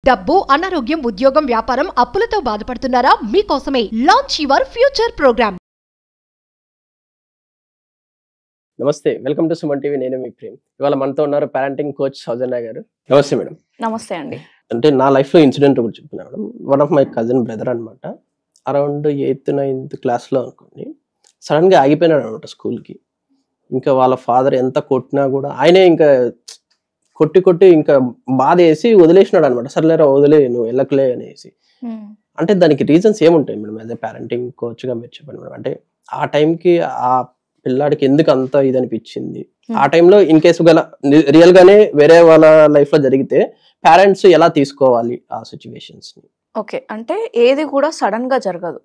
డబ్బు, అనారోగ్యం, ఉద్యోగం, వ్యాపారం, అప్పులతో బాధపడుతున్నారా? మీకోసమే లాంచ్ యువర్ ఫ్యూచర్ ప్రోగ్రామ్. నమస్తే, వెల్కమ్ టు సుమన్ టీవీ. నేను మీ ప్రేమ్. ఇవాళ మనతో ఉన్నారు పేరెంటింగ్ కోచ్ సౌజన్య గారు. నమస్తే మేడం. నమస్తే అండి. అంటే నా లైఫ్ లో ఇన్సిడెంట్ ఒకటి చెప్తున్నా madam. One of my cousin brother అనమాట. అరౌండ్ 8th 9th క్లాస్లో అనుకోండి, సడన్ గా ఆగిపోయినాడు అనమాట స్కూల్కి. ఇంకా వాళ్ళ ఫాదర్ ఎంత కొట్టినా కూడా ఆయనే ఇంకా కొట్టి ఇంకా బాధ వేసి వదిలేసినాడు అనమాట. సర్లేరా వదిలే, నువ్వు వెళ్ళకలే అనేసి. అంటే దానికి రీజన్స్ ఏముంటాయి మేడం? అదే పేరెంటింగ్ కోచ్ గా మీరు చెప్పండి మేడం. అంటే ఆ టైంకి ఆ పిల్లాడికి ఎందుకు అంత ఇది అనిపించింది? ఆ టైంలో ఇన్ కేసు గల రియల్ గానే వేరే వాళ్ళ లైఫ్ లో జరిగితే పేరెంట్స్ ఎలా తీసుకోవాలి ఆ సిచ్యువేషన్స్ ని? ఓకే, అంటే ఏది కూడా సడన్ గా జరగదు.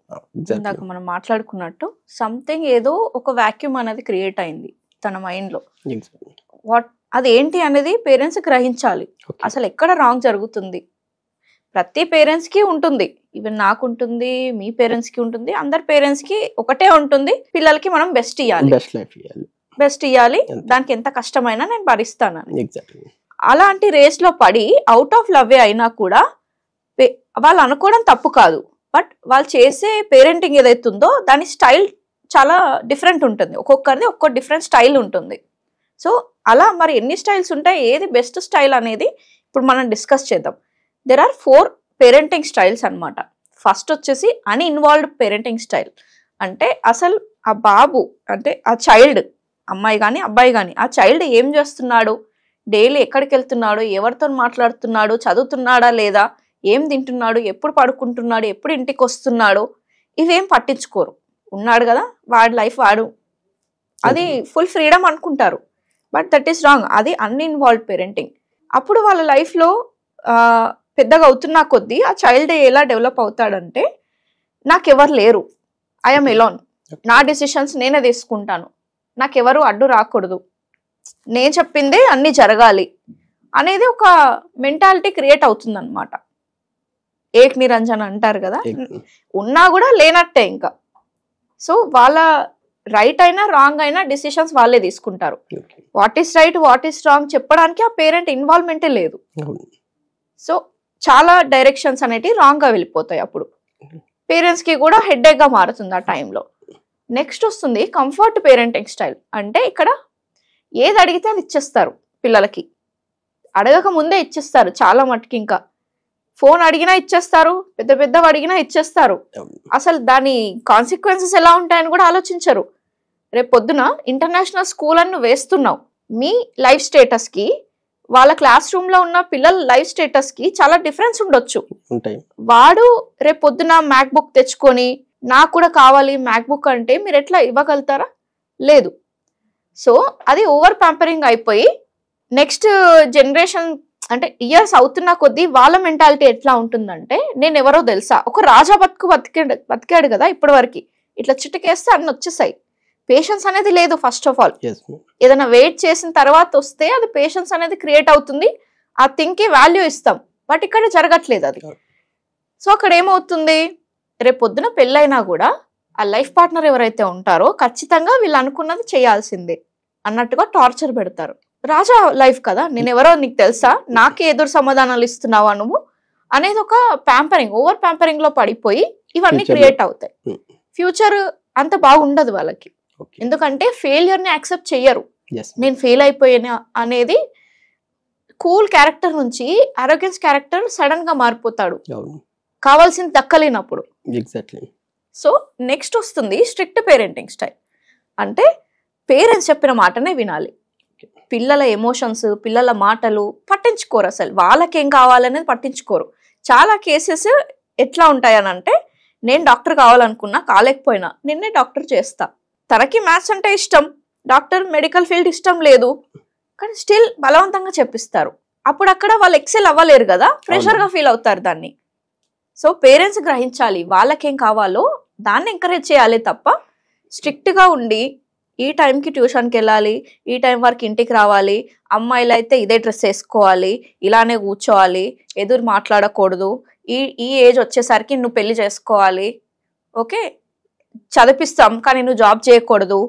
ఇందాక మనం మాట్లాడుకున్నట్టు సంథింగ్ ఏదో ఒక వాక్యూమ్ అనేది క్రియేట్ అయింది తన మైండ్ లో. వాట్ అది ఏంటి అనేది పేరెంట్స్ గ్రహించాలి. అసలు ఎక్కడ రాంగ్ జరుగుతుంది? ప్రతి పేరెంట్స్ కి ఉంటుంది, ఈవెన్ నాకు ఉంటుంది, మీ పేరెంట్స్ కి ఉంటుంది, అందరి పేరెంట్స్ కి ఒకటే ఉంటుంది. పిల్లలకి మనం బెస్ట్ ఇవ్వాలి, దానికి ఎంత కష్టమైనా నేను భరిస్తాను. అలాంటి రేస్ లో పడి అవుట్ ఆఫ్ లవ్ అయినా కూడా వాళ్ళు అనుకోవడం తప్పు కాదు. బట్ వాళ్ళు చేసే పేరెంటింగ్ ఏదైతే ఉందో దాని స్టైల్ చాలా డిఫరెంట్ ఉంటుంది. ఒక్కొక్కరిది ఒక్కో డిఫరెంట్ స్టైల్ ఉంటుంది. సో అలా మరి ఎన్ని స్టైల్స్ ఉంటాయి, ఏది బెస్ట్ స్టైల్ అనేది ఇప్పుడు మనం డిస్కస్ చేద్దాం. దెర్ ఆర్ 4 పేరెంటింగ్ స్టైల్స్ అనమాట. ఫస్ట్ వచ్చేసి అన్ఇన్వాల్వ్డ్ పేరెంటింగ్ స్టైల్. అంటే అసలు ఆ బాబు అంటే ఆ చైల్డ్, అమ్మాయి కానీ అబ్బాయి కానీ, ఆ చైల్డ్ ఏం చేస్తున్నాడు, డైలీ ఎక్కడికి వెళ్తున్నాడు, ఎవరితో మాట్లాడుతున్నాడు, చదువుతున్నాడా లేదా, ఏం తింటున్నాడు, ఎప్పుడు పడుకుంటున్నాడు, ఎప్పుడు ఇంటికి వస్తున్నాడు, ఇవేం పట్టించుకోరు. ఉన్నాడు కదా వాడి లైఫ్ వాడు, అది ఫుల్ ఫ్రీడమ్ అనుకుంటారు. But that is wrong. అది అన్ఇన్వాల్వ్డ్ పేరెంటింగ్. అప్పుడు వాళ్ళ లైఫ్లో పెద్దగా అవుతున్నా కొద్దీ ఆ చైల్డ్ ఎలా డెవలప్ అవుతాడంటే, నాకెవరు లేరు, ఐఎమ్ ఎలోన్, నా డెసిషన్స్ నేనే తీసుకుంటాను, నాకెవరు అడ్డు రాకూడదు, నేను చెప్పిందే అన్ని జరగాలి అనేది ఒక మెంటాలిటీ క్రియేట్ అవుతుంది అనమాట. ఏక్ నిరంజన్ అంటారు కదా, ఉన్నా కూడా లేనట్టే ఇంకా. సో వాళ్ళ రైట్ అయినా రాంగ్ అయినా డిసిషన్స్ వాళ్ళే తీసుకుంటారు. What is right, what is wrong చెప్పడానికి ఆ పేరెంట్ ఇన్వాల్వ్మెంటే లేదు. సో చాలా డైరెక్షన్స్ అనేటివి రాంగ్ గా వెళ్ళిపోతాయి. అప్పుడు పేరెంట్స్ కి కూడా హెడ్ఏక్ గా మారుతుంది ఆ టైంలో. నెక్స్ట్ వస్తుంది కంఫర్ట్ పేరెంటింగ్ స్టైల్. అంటే ఇక్కడ ఏది అడిగితే అది ఇచ్చేస్తారు పిల్లలకి, అడగక ముందే ఇచ్చేస్తారు చాలా మటుకి. ఇంకా ఫోన్ అడిగినా ఇచ్చేస్తారు, పెద్దవి అడిగినా ఇచ్చేస్తారు. అసలు దాని కాన్సిక్వెన్సెస్ ఎలా ఉంటాయని కూడా ఆలోచించరు. రేపు పొద్దున ఇంటర్నేషనల్ స్కూల్ అని వేస్తున్నావు, మీ లైఫ్ స్టేటస్ కి వాళ్ళ క్లాస్ రూమ్ లో ఉన్న పిల్లల లైఫ్ స్టేటస్ కి చాలా డిఫరెన్స్ ఉండొచ్చు. వాడు రేపు పొద్దున మ్యాక్ బుక్ తెచ్చుకొని నాకు కూడా కావాలి మ్యాక్ బుక్ అంటే మీరు ఎట్లా ఇవ్వగలుగుతారా? లేదు. సో అది ఓవర్ ప్యాంపరింగ్ అయిపోయి నెక్స్ట్ జనరేషన్ అంటే ఇయర్స్ అవుతున్న కొద్దీ వాళ్ళ మెంటాలిటీ ఎట్లా ఉంటుందంటే, నేను ఎవరో తెలుసా, ఒక రాజా బతికాడు కదా ఇప్పటి వరకు, ఇట్లా చిటికేస్తే అన్ని వచ్చేసాయి. పేషెన్స్ అనేది లేదు. ఫస్ట్ ఆఫ్ ఆల్ ఏదైనా వెయిట్ చేసిన తర్వాత వస్తే అది పేషెన్స్ అనేది క్రియేట్ అవుతుంది, ఆ థింగ్ కి వాల్యూ ఇస్తాం. బట్ ఇక్కడ జరగట్లేదు అది. సో అక్కడ ఏమవుతుంది, రేపు పొద్దున పెళ్ళైనా కూడా ఆ లైఫ్ పార్ట్నర్ ఎవరైతే ఉంటారో ఖచ్చితంగా వీళ్ళు అనుకున్నది చేయాల్సిందే అన్నట్టుగా టార్చర్ పెడతారు. రాజా లైఫ్ కదా, నేను ఎవరో నీకు తెలుసా, నాకే ఎదురు సమాధానాలు ఇస్తున్నావా నువ్వు అనేది ఒక ప్యాంపరింగ్, ఓవర్ ప్యాంపరింగ్ లో పడిపోయి ఇవన్నీ క్రియేట్ అవుతాయి. ఫ్యూచర్ అంత బాగుండదు వాళ్ళకి. ఎందుకంటే ఫెయిల్యూర్ ని యాక్సెప్ట్ చెయ్యరు. నేను ఫెయిల్ అయిపోయాను అనేది కూల్ క్యారెక్టర్ నుంచి అరోగెన్స్ క్యారెక్టర్ సడన్ గా మారిపోతాడు, కావాల్సింది దక్కలేనప్పుడు. సో నెక్స్ట్ వస్తుంది స్ట్రిక్ట్ పేరెంటింగ్ స్టైల్. అంటే పేరెంట్స్ చెప్పిన మాటనే వినాలి. పిల్లల ఎమోషన్స్, పిల్లల మాటలు పట్టించుకోరు. అసలు వాళ్ళకేం కావాలనేది పట్టించుకోరు. చాలా కేసెస్ ఎట్లా ఉంటాయనంటే, నేను డాక్టర్ కావాలనుకున్నా, కాలేకపోయినా నిన్నే డాక్టర్ చేస్తా, తనకి మ్యాథ్స్ అంటే ఇష్టం, డాక్టర్ మెడికల్ ఫీల్డ్ ఇష్టం లేదు, కానీ స్టిల్ బలవంతంగా చెప్పిస్తారు. అప్పుడు అక్కడ వాళ్ళు ఎక్సెల్ అవ్వలేరు కదా, ప్రెషర్ గా ఫీల్ అవుతారు దాన్ని. సో పేరెంట్స్ గ్రహించాలి వాళ్ళకేం కావాలో దాన్ని ఎంకరేజ్ చేయాలి తప్ప స్ట్రిక్ట్ గా ఉండి ఈ టైంకి ట్యూషన్కి వెళ్ళాలి, ఈ టైం వరకు ఇంటికి రావాలి, అమ్మాయిలు అయితే ఇదే డ్రెస్ వేసుకోవాలి, ఇలానే కూర్చోవాలి, ఎదురు మాట్లాడకూడదు, ఈ ఏజ్ వచ్చేసరికి నువ్వు పెళ్లి చేసుకోవాలి, ఓకే చదివిస్తాం కానీ నువ్వు జాబ్ చేయకూడదు,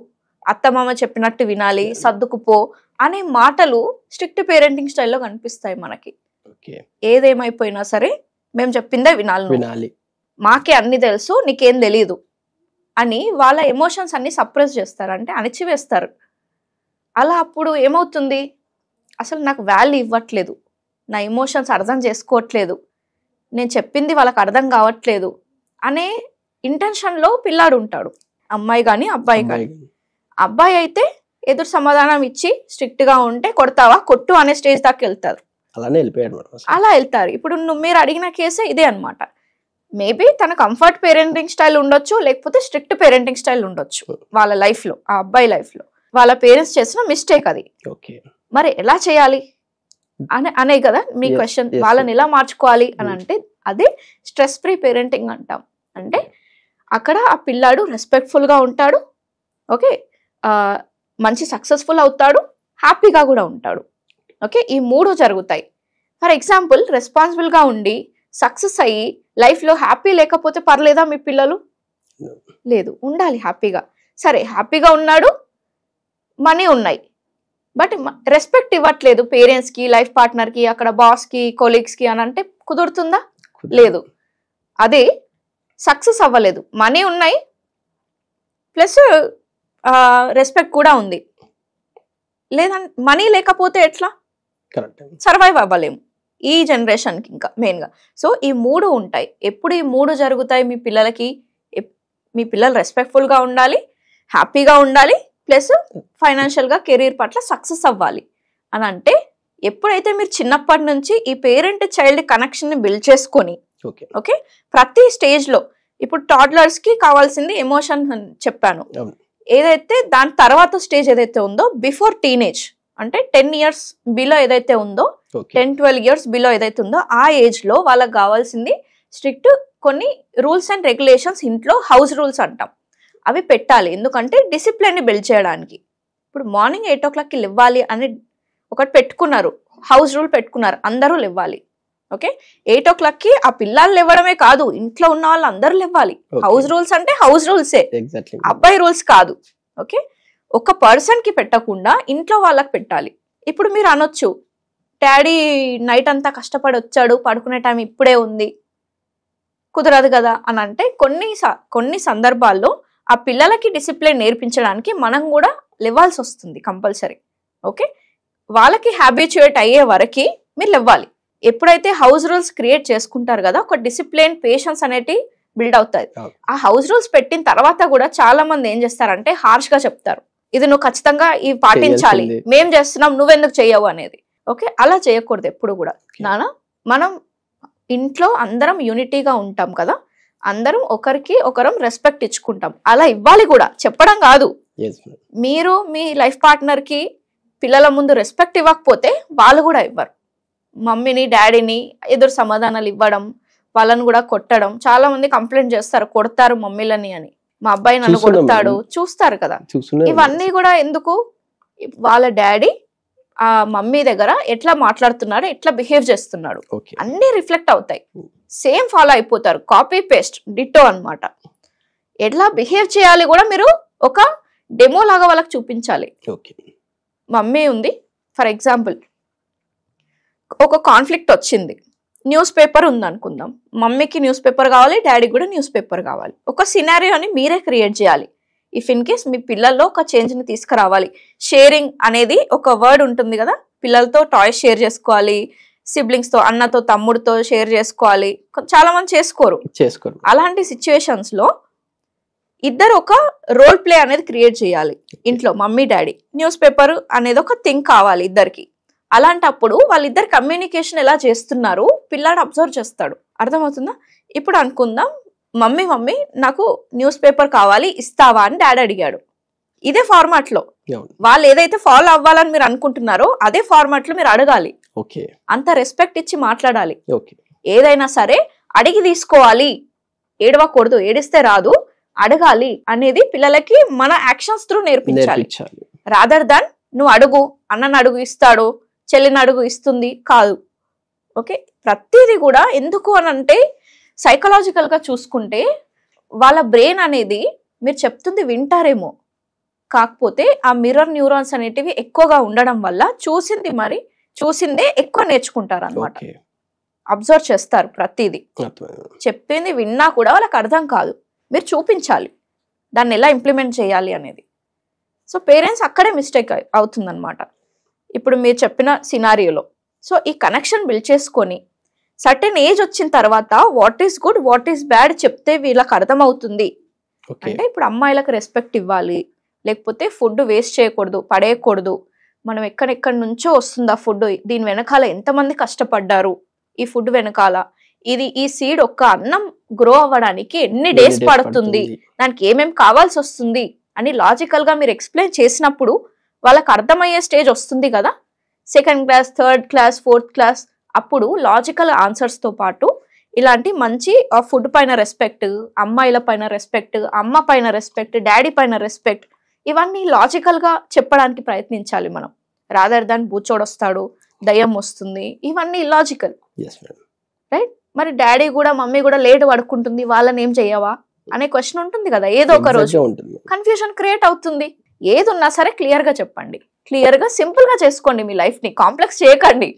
అత్తమామ చెప్పినట్టు వినాలి, సర్దుకుపో అనే మాటలు స్ట్రిక్ట్ పేరెంటింగ్ స్టైల్లో కనిపిస్తాయి మనకి. ఓకే ఏదేమైపోయినా సరే మేము చెప్పిందే వినాలి, వినాలి, మాకే అన్ని తెలుసు నీకేం తెలీదు అని వాళ్ళ ఎమోషన్స్ అన్ని సప్రెస్ చేస్తారు, అంటే అణిచివేస్తారు. అలా అప్పుడు ఏమవుతుంది, అసలు నాకు వాల్యూ ఇవ్వట్లేదు, నా ఎమోషన్స్ అర్థం చేసుకోవట్లేదు, నేను చెప్పింది వాళ్ళకి అర్థం కావట్లేదు అనే ఇంటెన్షన్లో పిల్లాడు ఉంటాడు, అమ్మాయి కానీ అబ్బాయి కానీ. అబ్బాయి అయితే ఎదురు సమాధానం ఇచ్చి స్ట్రిక్ట్గా ఉంటే కొడతావా కొట్టు అనే స్టేజ్ దాకా వెళ్తారు, అలానే వెళ్ళిపోయాడు మేడం. అలా వెళ్తారు. ఇప్పుడు మీరు అడిగిన కేసే ఇదే అనమాట. మేబీ తన కంఫర్ట్ పేరెంటింగ్ స్టైల్ ఉండొచ్చు, లేకపోతే స్ట్రిక్ట్ పేరెంటింగ్ స్టైల్ ఉండొచ్చు వాళ్ళ లైఫ్లో, ఆ అబ్బాయి లైఫ్లో వాళ్ళ పేరెంట్స్ చేసిన మిస్టేక్ అది. మరి ఎలా చేయాలి అనే కదా మీ క్వశ్చన్. వాళ్ళని ఎలా మార్చుకోవాలి అని అంటే అదే స్ట్రెస్ ఫ్రీ పేరెంటింగ్ అంటాం. అంటే అక్కడ ఆ పిల్లాడు రెస్పెక్ట్ఫుల్గా ఉంటాడు, ఓకే, మంచి సక్సెస్ఫుల్ అవుతాడు, హ్యాపీగా కూడా ఉంటాడు. ఓకే, ఈ 3 జరుగుతాయి. ఫర్ ఎగ్జాంపుల్ రెస్పాన్సిబుల్గా ఉండి సక్సెస్ అయ్యి లైఫ్లో హ్యాపీ లేకపోతే పర్లేదా మీ పిల్లలు? లేదు, ఉండాలి హ్యాపీగా. సరే హ్యాపీగా ఉన్నాడు, మనీ ఉన్నాయి, బట్ రెస్పెక్ట్ ఇవ్వట్లేదు పేరెంట్స్కి, లైఫ్ పార్ట్నర్కి, అక్కడ బాస్కి, కొలీగ్స్కి అని అంటే కుదురుతుందా? లేదు. అదే సక్సెస్ అవ్వలేదు, మనీ ఉన్నాయి ప్లస్ రెస్పెక్ట్ కూడా ఉంది, లేదంటే మనీ లేకపోతే ఎట్లా సర్వైవ్ అవ్వలేము ఈ జనరేషన్కి ఇంకా మెయిన్గా. సో ఈ 3 ఉంటాయి. ఎప్పుడు ఈ 3 జరుగుతాయి మీ పిల్లలకి? మీ పిల్లలు రెస్పెక్ట్ఫుల్గా ఉండాలి, హ్యాపీగా ఉండాలి, ప్లస్ ఫైనాన్షియల్గా కెరీర్ పట్ల సక్సెస్ అవ్వాలి అని అంటే ఎప్పుడైతే మీరు చిన్నప్పటి నుంచి ఈ పేరెంట్ చైల్డ్ కనెక్షన్ని బిల్డ్ చేసుకొని, ఓకే, ప్రతి స్టేజ్లో ఇప్పుడు టాడ్లర్స్కి కావాల్సింది ఎమోషన్ చెప్పాను, ఏదైతే దాని తర్వాత స్టేజ్ ఏదైతే ఉందో బిఫోర్ టీనేజ్ అంటే 10 years బిలో ఏదైతే ఉందో, 10-12 years బిలో ఏదైతే ఉందో ఆ ఏజ్లో వాళ్ళకి కావాల్సింది స్ట్రిక్ట్ కొన్ని రూల్స్ అండ్ రెగ్యులేషన్స్, ఇంట్లో హౌస్ రూల్స్ అంటాం, అవి పెట్టాలి. ఎందుకంటే డిసిప్లిన్ని బిల్డ్ చేయడానికి. ఇప్పుడు మార్నింగ్ 8 o'clockకి లేవాలి అని ఒకటి పెట్టుకున్నారు, హౌస్ రూల్ పెట్టుకున్నారు, అందరూ లేవాలి. ఓకే, 8 o'clockకి ఆ పిల్లలు లేవడమే కాదు, ఇంట్లో ఉన్న వాళ్ళు అందరూ లేవాలి. హౌస్ రూల్స్ అంటే హౌస్ రూల్సే, అబ్బాయి రూల్స్ కాదు. ఓకే, ఒక పర్సన్కి పెట్టకుండా ఇంట్లో వాళ్ళకి పెట్టాలి. ఇప్పుడు మీరు అనొచ్చు, డాడీ నైట్ అంతా కష్టపడి వచ్చాడు, పడుకునే టైం ఇప్పుడే ఉంది, కుదరదు కదా అని అంటే కొన్ని సందర్భాల్లో ఆ పిల్లలకి డిసిప్లిన్ నేర్పించడానికి మనం కూడా లేవాల్సి వస్తుంది కంపల్సరీ. ఓకే, వాళ్ళకి హ్యాబిచ్యుయేట్ అయ్యే వరకు మీరు లేవాలి. ఎప్పుడైతే హౌస్ రూల్స్ క్రియేట్ చేసుకుంటారు కదా, ఒక డిసిప్లిన్, పేషెన్స్ అనేటి బిల్డ్ అవుతుంది. ఆ హౌస్ రూల్స్ పెట్టిన తర్వాత కూడా చాలా మంది ఏం చేస్తారంటే హార్ష్గా చెప్తారు, ఇది నువ్వు ఖచ్చితంగా ఇవి పాటించాలి, మేం చేస్తున్నాం నువ్వెందుకు చెయ్యవు అనేది. ఓకే, అలా చేయకూడదు ఎప్పుడు కూడా. నానా మనం ఇంట్లో అందరం యూనిటీగా ఉంటాం కదా, అందరం ఒకరికి ఒకరం రెస్పెక్ట్ ఇచ్చుకుంటాం, అలా ఇవ్వాలి కూడా, చెప్పడం కాదు. మీరు మీ లైఫ్ పార్ట్నర్కి పిల్లల ముందు రెస్పెక్ట్ ఇవ్వకపోతే వాళ్ళు కూడా ఇవ్వరు. మమ్మీని డాడీని ఎదురు సమాధానాలు ఇవ్వడం, వాళ్ళని కూడా కొట్టడం, చాలా మంది కంప్లైంట్ చేస్తారు కొడతారు మమ్మీలని అని, మా అబ్బాయి నన్ను కొడతాడు, చూస్తారు కదా. ఇవన్నీ కూడా ఎందుకు? వాళ్ళ డాడీ ఆ మమ్మీ దగ్గర ఎట్లా మాట్లాడుతున్నాడు, ఎట్లా బిహేవ్ చేస్తున్నాడు, అన్ని రిఫ్లెక్ట్ అవుతాయి. సేమ్ ఫాలో అయిపోతారు, కాపీ పేస్ట్ డిట్టో అన్నమాట. ఎట్లా బిహేవ్ చేయాలి కూడా మీరు ఒక డెమో లాగా వాళ్ళకి చూపించాలి. మమ్మీ ఉంది, ఫర్ ఎగ్జాంపుల్ ఒక కాన్ఫ్లిక్ట్ వచ్చింది, న్యూస్ పేపర్ ఉంది అనుకుందాం, మమ్మీకి న్యూస్ పేపర్ కావాలి, డాడీకి కూడా న్యూస్ పేపర్ కావాలి. ఒక సినారియోని మీరే క్రియేట్ చేయాలి. ఇఫ్ ఇన్ కేస్ మీ పిల్లల్లో ఒక చేంజ్ని తీసుకురావాలి. షేరింగ్ అనేది ఒక వర్డ్ ఉంటుంది కదా, పిల్లలతో టాయ్స్ షేర్ చేసుకోవాలి, సిబ్లింగ్స్తో, అన్నతో, తమ్ముడితో షేర్ చేసుకోవాలి, చాలా మంది చేసుకోరు. అలాంటి సిచ్యువేషన్స్లో ఇద్దరు ఒక రోల్ ప్లే అనేది క్రియేట్ చేయాలి ఇంట్లో. మమ్మీ డాడీ న్యూస్ పేపర్ అనేది ఒక థింగ్ కావాలి ఇద్దరికి. అలాంటప్పుడు వాళ్ళిద్దరు కమ్యూనికేషన్ ఎలా చేస్తున్నారు పిల్లాడు అబ్జర్వ్ చేస్తాడు, అర్థమవుతుందా? ఇప్పుడు అనుకుందాం, మమ్మీ నాకు న్యూస్ పేపర్ కావాలి, ఇస్తావా అని డాడీ అడిగాడు. ఇదే ఫార్మాట్ లో వాళ్ళు ఏదైతే ఫాలో అవ్వాలని మీరు అనుకుంటున్నారో అదే ఫార్మాట్ లో మీరు అడగాలి. అంత రెస్పెక్ట్ ఇచ్చి మాట్లాడాలి. ఏదైనా సరే అడిగి తీసుకోవాలి, ఏడవకూడదు, ఏడిస్తే రాదు, అడగాలి అనేది పిల్లలకి మన యాక్షన్స్ త్రూ నేర్పించాలి. రాదర్ దాన్ నువ్వు అడుగు, అన్నను అడుగు ఇస్తాడు, చెల్లిని అడుగు ఇస్తుంది కాదు. ఓకే, ప్రతిదీ కూడా ఎందుకు అని అంటే సైకలాజికల్ గా చూసుకుంటే వాళ్ళ బ్రెయిన్ అనేది మీరు చెప్తుంది వింటారేమో, కాకపోతే ఆ మిర్రర్ న్యూరాన్స్ అనేటివి ఎక్కువగా ఉండడం వల్ల చూసింది మరి చూసిందే ఎక్కువ నేర్చుకుంటారు అనమాట. ఓకే. అబ్జర్వ్ చేస్తారు ప్రతిదీ. అర్థమైంది. చెప్పింది విన్నా కూడా వాళ్ళకి అర్థం కాదు, మీరు చూపించాలి దాన్ని ఎలా ఇంప్లిమెంట్ చేయాలి అనేది. సో పేరెంట్స్ అక్కడే మిస్టేక్ అవుతుందన్నమాట. ఇప్పుడు మీరు చెప్పిన సినారియోలో సో ఈ కనెక్షన్ బిల్డ్ చేసుకొని సర్టెన్ ఏజ్ వచ్చిన తర్వాత what is good what is bad చెప్తే వీళ్ళకి అర్థమవుతుంది. ఓకే. అంటే ఇప్పుడు అమ్మాయిలకు రెస్పెక్ట్ ఇవ్వాలి, లేకపోతే ఫుడ్ వేస్ట్ చేయకూడదు, పడేయకూడదు, మనం ఎక్కడెక్కడి నుంచో వస్తుంది ఆ ఫుడ్, దీని వెనకాల ఎంతమంది కష్టపడ్డారు ఈ ఫుడ్ వెనకాల, ఇది ఈ సీడ్ ఒక్క అన్నం గ్రో అవ్వడానికి ఎన్ని డేస్ పడుతుంది, దానికి ఏమేం కావాల్సి వస్తుంది అని లాజికల్ గా మీరు ఎక్స్ప్లెయిన్ చేసినప్పుడు వాళ్ళకి అర్థమయ్యే స్టేజ్ వస్తుంది కదా. Second class, third class, fourth class, అప్పుడు లాజికల్ ఆన్సర్స్ తో పాటు ఇలాంటి మంచి ఫుడ్ పైన రెస్పెక్ట్, అమ్మాయిల పైన రెస్పెక్ట్, అమ్మ పైన రెస్పెక్ట్, డాడీ పైన రెస్పెక్ట్, ఇవన్నీ లాజికల్ గా చెప్పడానికి ప్రయత్నించాలి మనం. రాదర్ దాన్ బూచోడొస్తాడు, దయ్యం వస్తుంది, ఇవన్నీ ఇల్లాజికల్, రైట్? మరి డాడీ కూడా మమ్మీ కూడా లేట్ పడుకుంటుంది, వాళ్ళని ఏం చెయ్యవా అనే క్వశ్చన్ ఉంటుంది కదా ఏదో ఒక రోజు. కన్ఫ్యూజన్ క్రియేట్ అవుతుంది. ఏది ఉన్నా సరే క్లియర్ గా చెప్పండి, క్లియర్ గా సింపుల్ గా చేసుకోండి, మీ లైఫ్ ని కాంప్లెక్స్ చేయకండి.